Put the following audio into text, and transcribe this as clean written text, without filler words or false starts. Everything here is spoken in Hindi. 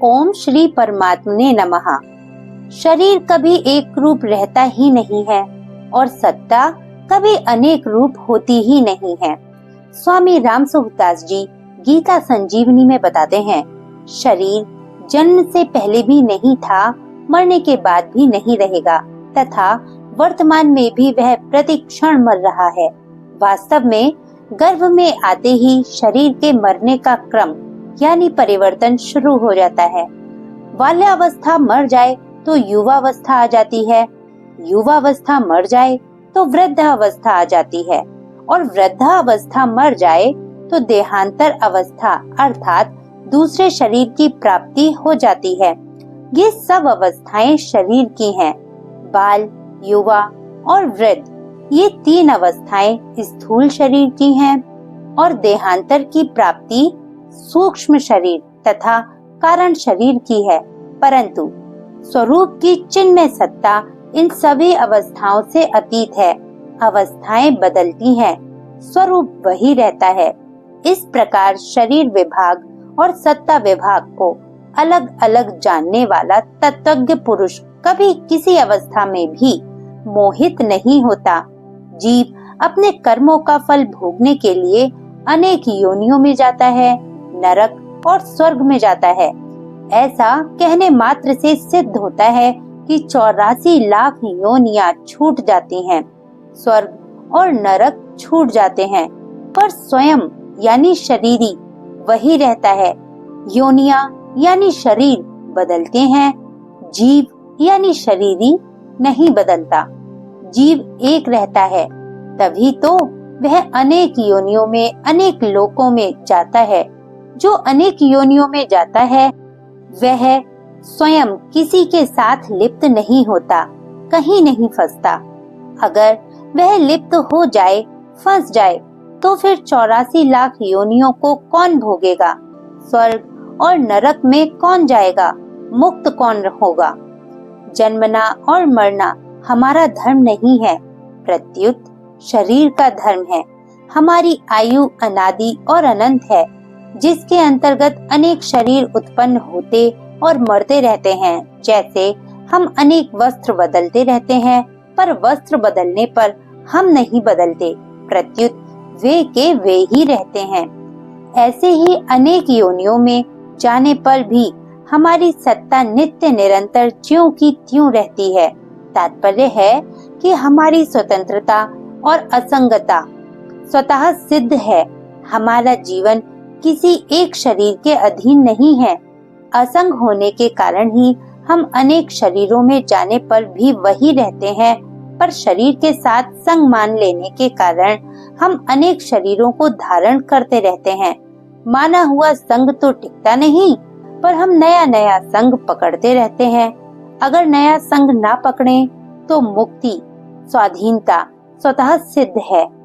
ओम श्री परमात्मने नमः। शरीर कभी एक रूप रहता ही नहीं है और सत्ता कभी अनेक रूप होती ही नहीं है। स्वामी राम सुखदास जी गीता संजीवनी में बताते हैं, शरीर जन्म से पहले भी नहीं था, मरने के बाद भी नहीं रहेगा तथा वर्तमान में भी वह प्रति क्षण मर रहा है। वास्तव में गर्भ में आते ही शरीर के मरने का क्रम यानी परिवर्तन शुरू हो जाता है। बाल्यावस्था मर जाए तो युवावस्था आ जाती है, युवावस्था मर जाए तो वृद्धावस्था आ जाती है और वृद्धावस्था मर जाए तो देहांतर अवस्था अर्थात दूसरे शरीर की प्राप्ति हो जाती है। ये सब अवस्थाएं शरीर की हैं। बाल, युवा और वृद्ध, ये तीन अवस्थाएं स्थूल शरीर की हैं और देहांतर की प्राप्ति सूक्ष्म शरीर तथा कारण शरीर की है। परंतु स्वरूप की चिन्मय सत्ता इन सभी अवस्थाओं से अतीत है। अवस्थाएं बदलती हैं, स्वरूप वही रहता है। इस प्रकार शरीर विभाग और सत्ता विभाग को अलग अलग जानने वाला तत्वज्ञ पुरुष कभी किसी अवस्था में भी मोहित नहीं होता। जीव अपने कर्मों का फल भोगने के लिए अनेक योनियों में जाता है, नरक और स्वर्ग में जाता है। ऐसा कहने मात्र से सिद्ध होता है कि 84 लाख योनियां छूट जाती हैं, स्वर्ग और नरक छूट जाते हैं, पर स्वयं यानी शरीरी वही रहता है। योनियां यानी शरीर बदलते हैं, जीव यानी शरीरी नहीं बदलता। जीव एक रहता है, तभी तो वह अनेक योनियों में अनेक लोकों में जाता है। जो अनेक योनियों में जाता है वह स्वयं किसी के साथ लिप्त नहीं होता, कहीं नहीं फंसता। अगर वह लिप्त हो जाए, फंस जाए, तो फिर 84 लाख योनियों को कौन भोगेगा? स्वर्ग और नरक में कौन जाएगा? मुक्त कौन होगा? जन्मना और मरना हमारा धर्म नहीं है, प्रत्युत शरीर का धर्म है। हमारी आयु अनादि और अनंत है, जिसके अंतर्गत अनेक शरीर उत्पन्न होते और मरते रहते हैं। जैसे हम अनेक वस्त्र बदलते रहते हैं, पर वस्त्र बदलने पर हम नहीं बदलते, प्रत्युत वे के वे ही रहते हैं। ऐसे ही अनेक योनियों में जाने पर भी हमारी सत्ता नित्य निरंतर ज्यों की त्यों रहती है। तात्पर्य है कि हमारी स्वतंत्रता और असंगता स्वतः सिद्ध है। हमारा जीवन किसी एक शरीर के अधीन नहीं है। असंग होने के कारण ही हम अनेक शरीरों में जाने पर भी वही रहते हैं, पर शरीर के साथ संग मान लेने के कारण हम अनेक शरीरों को धारण करते रहते हैं। माना हुआ संग तो टिकता नहीं, पर हम नया नया संग पकड़ते रहते हैं। अगर नया संग ना पकड़ें तो मुक्ति, स्वाधीनता स्वतः सिद्ध है।